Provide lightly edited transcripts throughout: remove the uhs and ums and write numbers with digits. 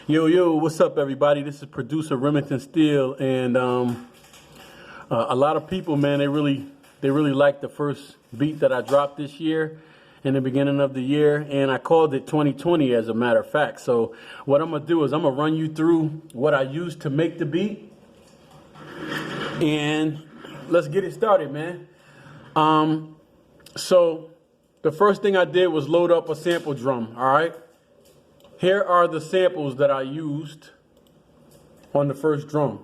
Yo, what's up, everybody? This is producer Remington Steel, and a lot of people, man, they really liked the first beat that I dropped this year in the beginning of the year, and I called it 2020 as a matter of fact. So what I'm gonna do is I'm gonna run you through what I used to make the beat, and let's get it started, man. So the first thing I did was load up a sample drum. All right. Here are the samples that I used on the first drum.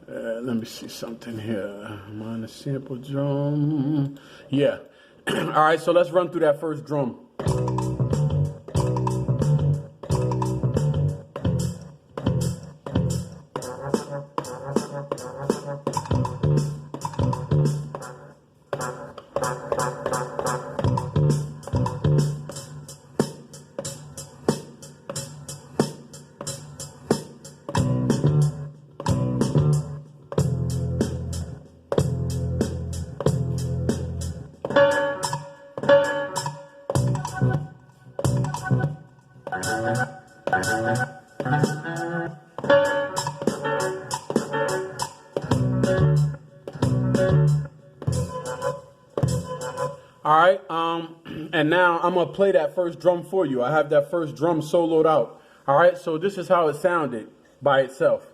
Let me see something here. I'm on the sample drum. Yeah. All right, so let's run through that first drum. All right, and now I'm gonna play that first drum for you. I have that first drum soloed out. All right, so this is how it sounded by itself.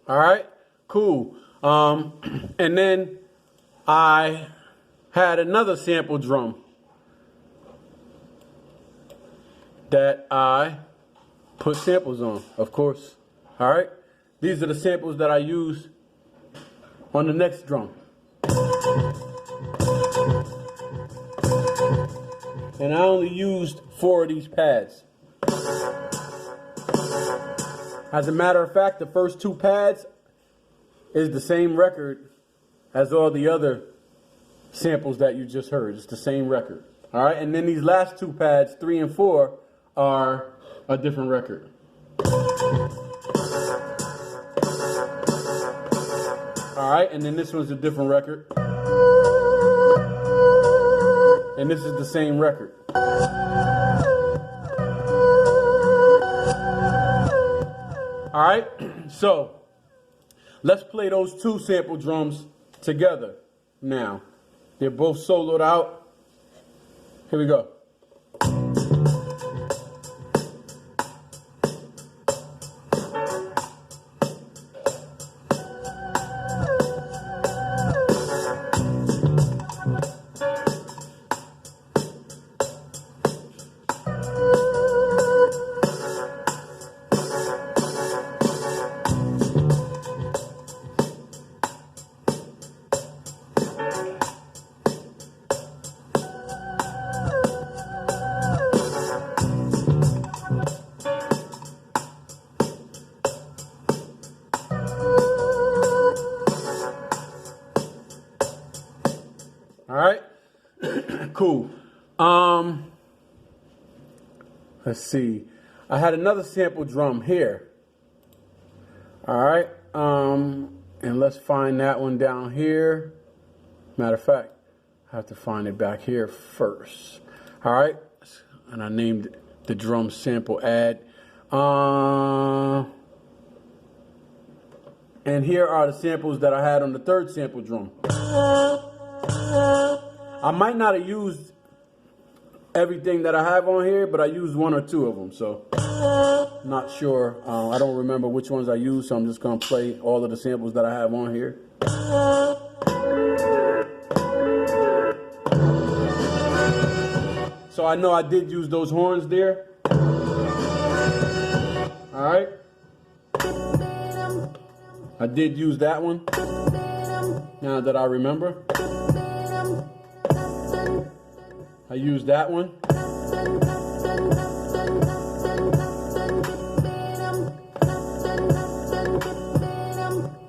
All right, cool. And then I had another sample drum that I put samples on, of course. All right, these are the samples that I used on the next drum. And I only used 4 of these pads. As a matter of fact, the first 2 pads is the same record as all the other samples that you just heard. It's the same record. All right, and then these last 2 pads, 3 and 4, are a different record. All right, and then this one's a different record. And this is the same record. All right, so let's play those 2 sample drums together now. They're both soloed out. Here we go. All right, cool. Let's see. I had another sample drum here. All right, and let's find that one down here. Matter of fact, I have to find it back here first. All right, and I named the drum sample add. And here are the samples that I had on the third sample drum. I might not have used everything that I have on here, but I used 1 or 2 of them, so not sure. I don't remember which ones I used, so I'm just gonna play all of the samples that I have on here. So I know I did use those horns there. All right. I did use that one. Now that I remember. I used that one.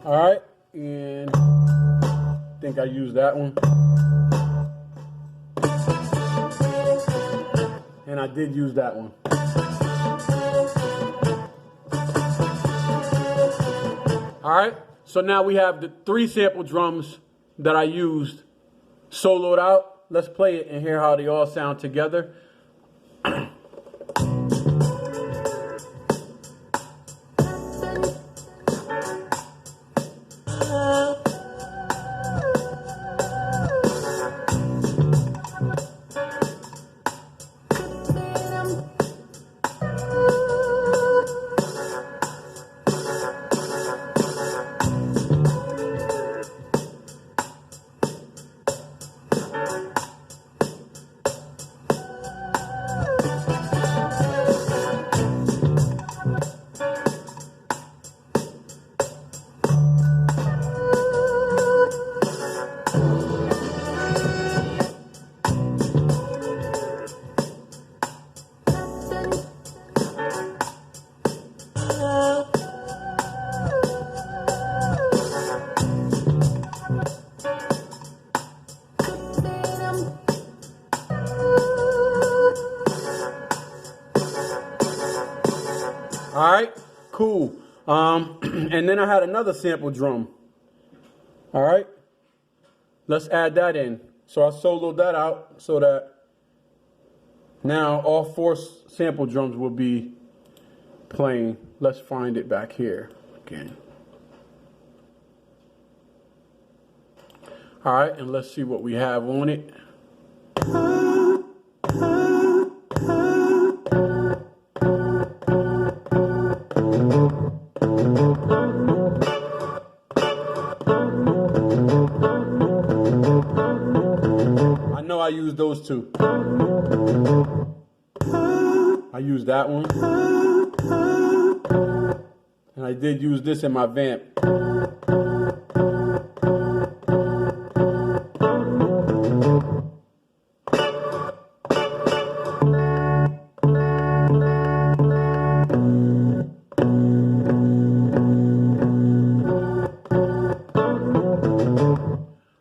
All right, and I think I used that one. And I did use that one. All right, so now we have the 3 sample drums that I used soloed out. Let's play it and hear how they all sound together. All right, cool. And then I had another sample drum. All right, let's add that in. So I soloed that out so that now all 4 sample drums will be playing. Let's find it back here again. All right, and let's see what we have on it. I used those 2. I used that one. And I did use this in my vamp.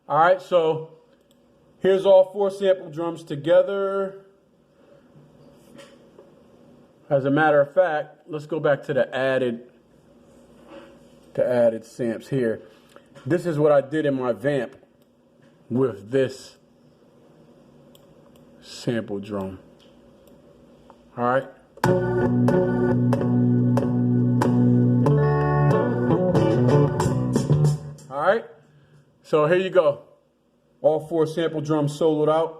All right, so here's all 4 sample drums together. As a matter of fact, let's go back to the added samps here. This is what I did in my vamp with this sample drum. All right. All right. So here you go. All 4 sample drums soloed out.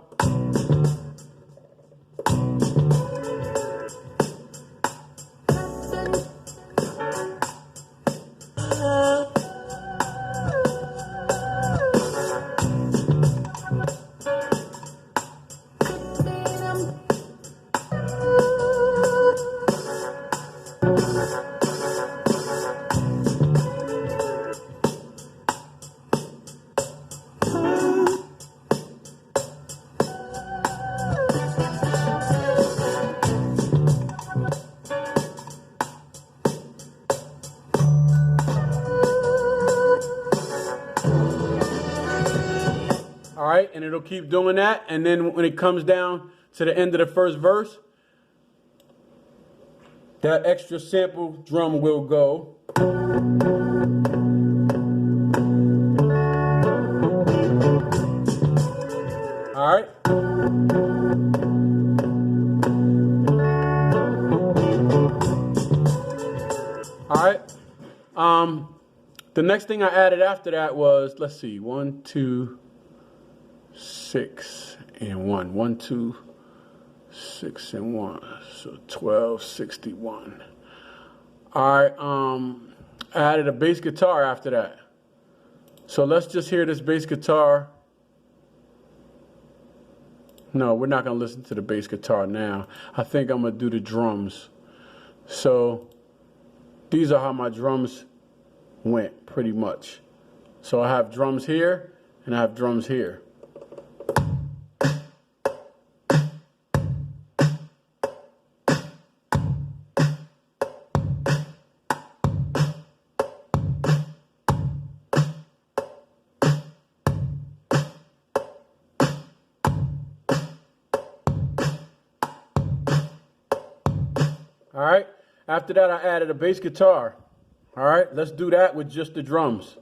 All right, and it'll keep doing that. And then when it comes down to the end of the first verse, that extra sample drum will go. All right. All right. The next thing I added after that was, let's see, 1, 2, 6 and 1. 1, 2, 6 and 1. So 1261. All right. I added a bass guitar after that. So let's just hear this bass guitar. No, we're not going to listen to the bass guitar now. I think I'm going to do the drums. So these are how my drums went, pretty much. So I have drums here and I have drums here. All right, after that I added a bass guitar. All right, let's do that with just the drums.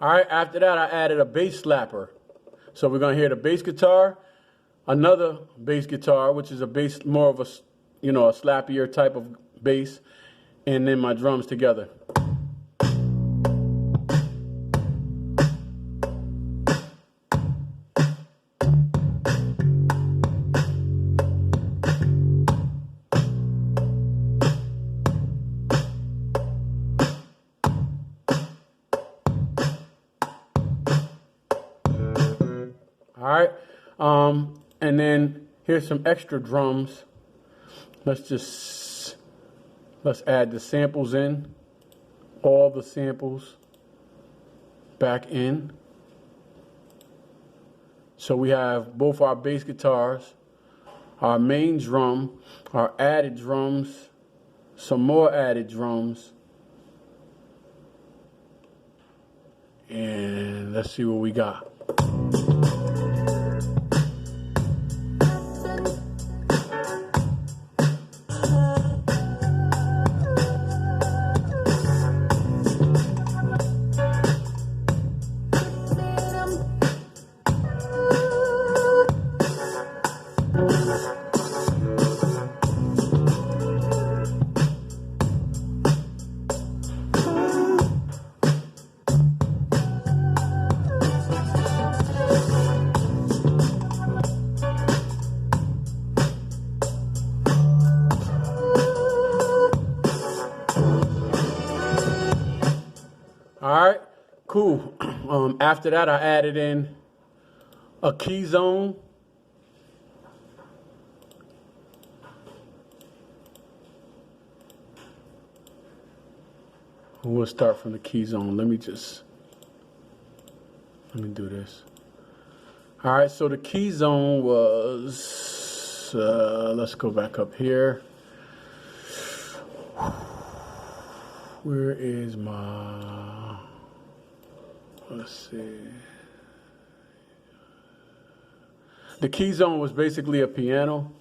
All right, after that, I added a bass slapper. So we're gonna hear the bass guitar, another bass guitar, which is a bass, more of a, you know, a slappier type of bass, and then my drums together. All right, and then here's some extra drums. Let's add the samples in, all the samples back in. So we have both our bass guitars, our main drum, our added drums, some more added drums, and let's see what we got. All right, cool. After that, I added in a key zone. We'll start from the key zone. Let me do this. All right, so the key zone was, let's go back up here. Where is my, let's see. The key zone was basically a piano.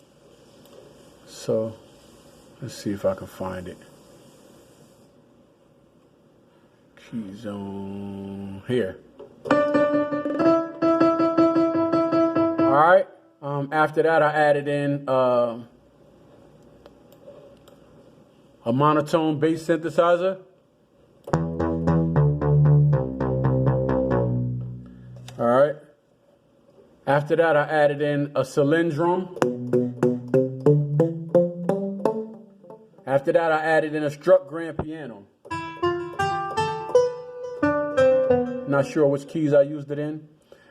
So let's see if I can find it. Key zone here. All right. After that, I added in a monotone bass synthesizer. All right. After that, I added in a cylindrum. After that, I added in a struck grand piano. Not sure which keys I used it in.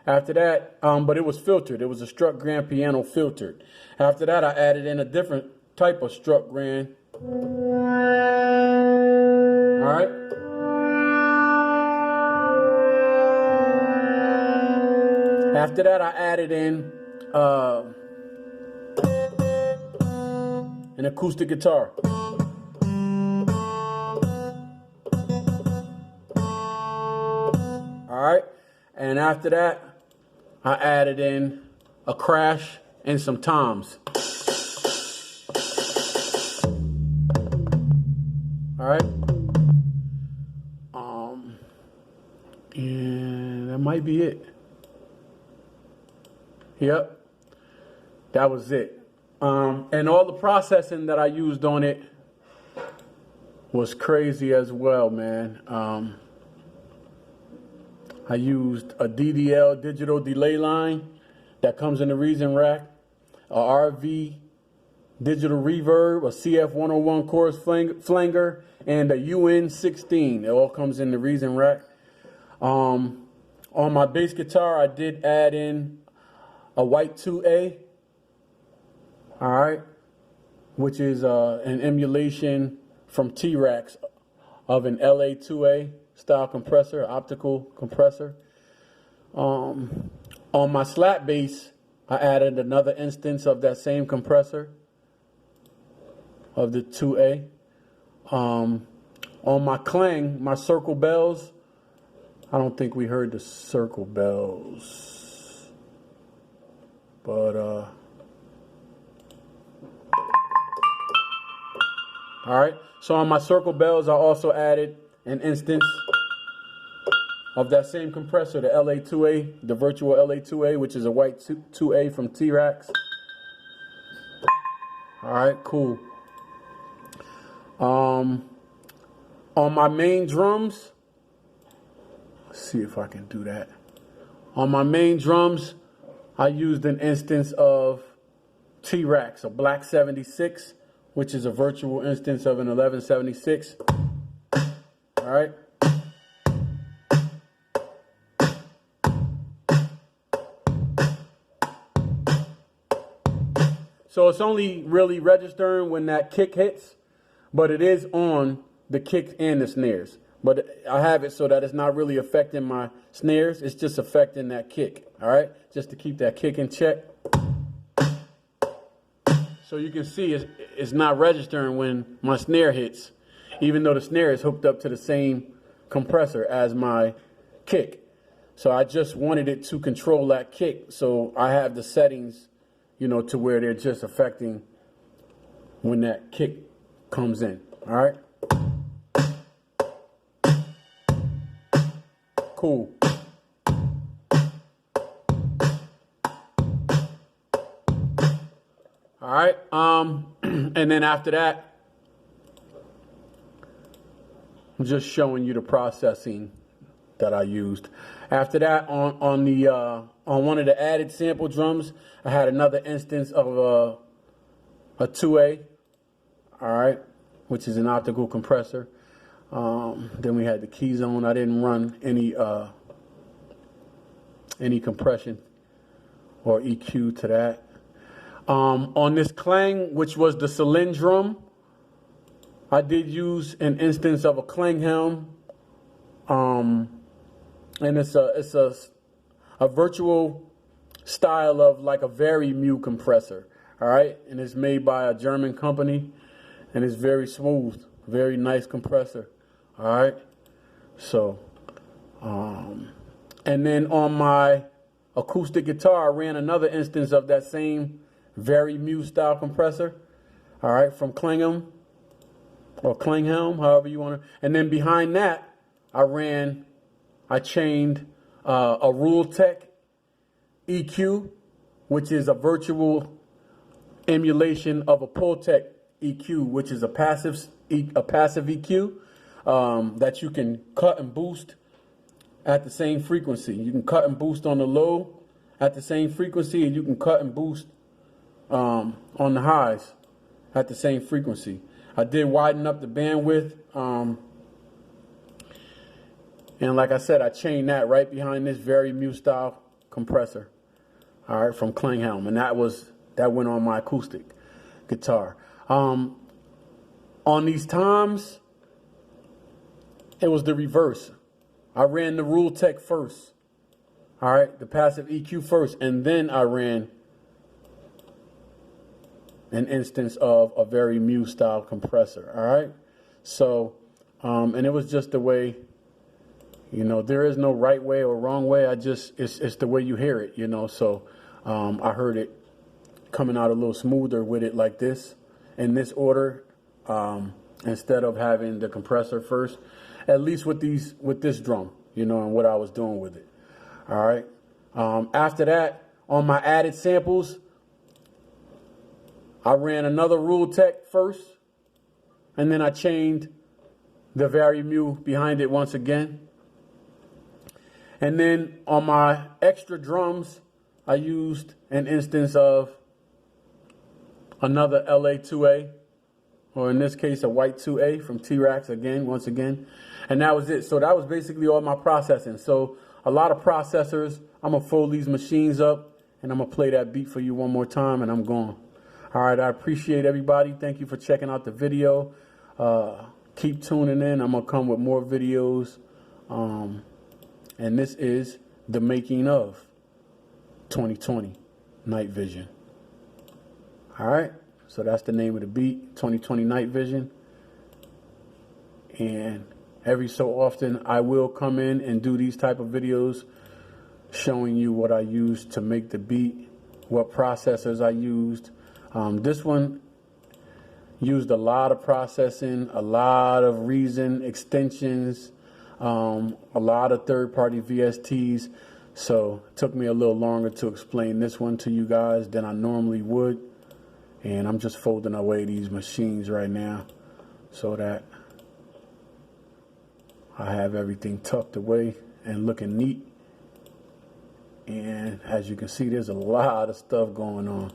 After that, but it was filtered. It was a struck grand piano filtered. After that, I added in a different type of struck grand. All right. After that, I added in an acoustic guitar. All right. And after that, I added in a crash and some toms. All right. And that might be it. Yep, that was it. And all the processing that I used on it was crazy as well, man. I used a DDL, digital delay line, that comes in the reason rack, a RV digital reverb, a CF101 chorus flanger, and a UN16. It all comes in the reason rack. On my bass guitar, I did add in a white 2A, all right, which is an emulation from T-Rax of an LA 2A style compressor, optical compressor. On my slap bass, I added another instance of that same compressor of the 2A. On my clang, my circle bells, I don't think we heard the circle bells, but all right, so on my circle bells, I also added an instance of that same compressor, the LA2A, the virtual LA2A, which is a white 2A from T-Rax. All right, cool. On my main drums, let's see if I can do that. On my main drums, I used an instance of T-Rax, a Black 76, which is a virtual instance of an 1176. All right. So it's only really registering when that kick hits, but it is on the kick and the snares. But I have it so that it's not really affecting my snares. It's just affecting that kick, all right? Just to keep that kick in check. So you can see it's not registering when my snare hits, even though the snare is hooked up to the same compressor as my kick. So I just wanted it to control that kick. So I have the settings, you know, to where they're just affecting when that kick comes in, all right? Cool. All right, and then after that, I'm just showing you the processing that I used. After that, on one of the added sample drums, I had another instance of a 2A, all right, which is an optical compressor. Then we had the key zone. I didn't run any compression or EQ to that. On this clang, which was the Celine drum, I did use an instance of a clang helm, and it's a virtual style of like a very mu compressor, all right, and it's made by a German company, and it's very smooth, very nice compressor, all right. So, and then on my acoustic guitar, I ran another instance of that same very mu style compressor, all right, from Klinghelm or Klinghelm, however you want to. And then behind that, I chained a Ruletech EQ, which is a virtual emulation of a Pultec EQ, which is a passive EQ that you can cut and boost at the same frequency. You can cut and boost on the low at the same frequency, and you can cut and boost on the highs at the same frequency. I did widen up the bandwidth, and like I said, I chained that right behind this very mu style compressor, all right, from Klinghelm, and that went on my acoustic guitar. On these toms, it was the reverse. I ran the Ruletech first, all right, the passive EQ first, and then I ran an instance of a very mu style compressor, all right? So, and it was just the way, you know, there is no right way or wrong way. It's the way you hear it, you know? So I heard it coming out a little smoother with it like this, in this order, instead of having the compressor first, at least with this drum, you know, and what I was doing with it. All right. After that, on my added samples, I ran another Rule Tech first, and then I chained the Vari-Mu behind it once again. And then on my extra drums, I used an instance of another LA2A, or in this case, a white 2A from T-Rax again, once again. And that was it. So that was basically all my processing. So a lot of processors. I'm going to fold these machines up, and I'm going to play that beat for you one more time, and I'm gone. All right, I appreciate everybody. Thank you for checking out the video. Keep tuning in. I'm going to come with more videos. And this is the making of 2020 NightVision. All right, so that's the name of the beat, 2020 NightVision. And every so often, I will come in and do these type of videos showing you what I used to make the beat, what processors I used. This one used a lot of processing, a lot of Reason extensions, a lot of third-party VSTs. So it took me a little longer to explain this one to you guys than I normally would. And I'm just folding away these machines right now so that I have everything tucked away and looking neat. And as you can see, there's a lot of stuff going on.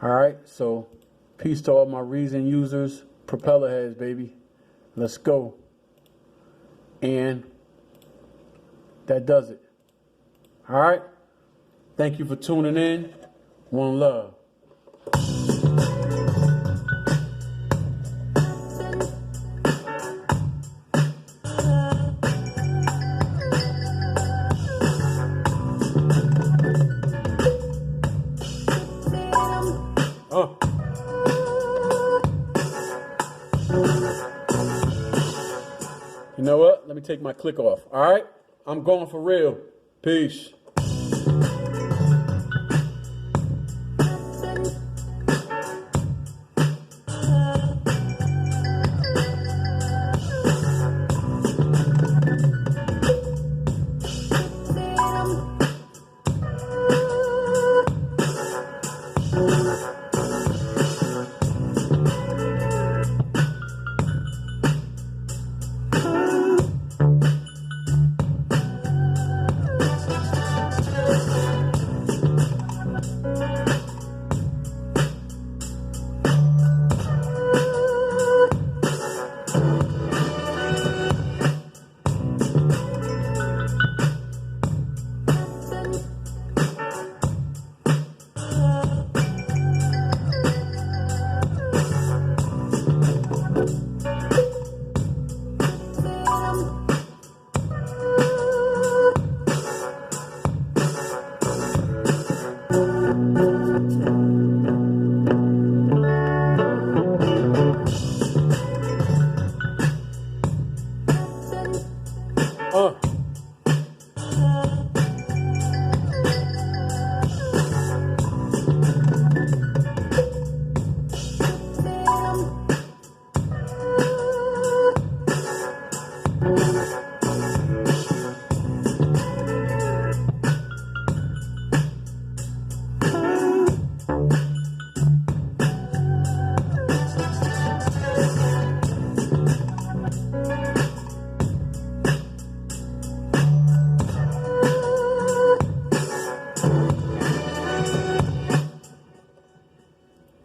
All right, so peace to all my Reason users, propeller heads, baby. Let's go. And that does it. All right, thank you for tuning in. One love. You know what? Let me take my click off. All right? I'm going for real. Peace.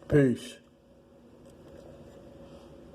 Peace.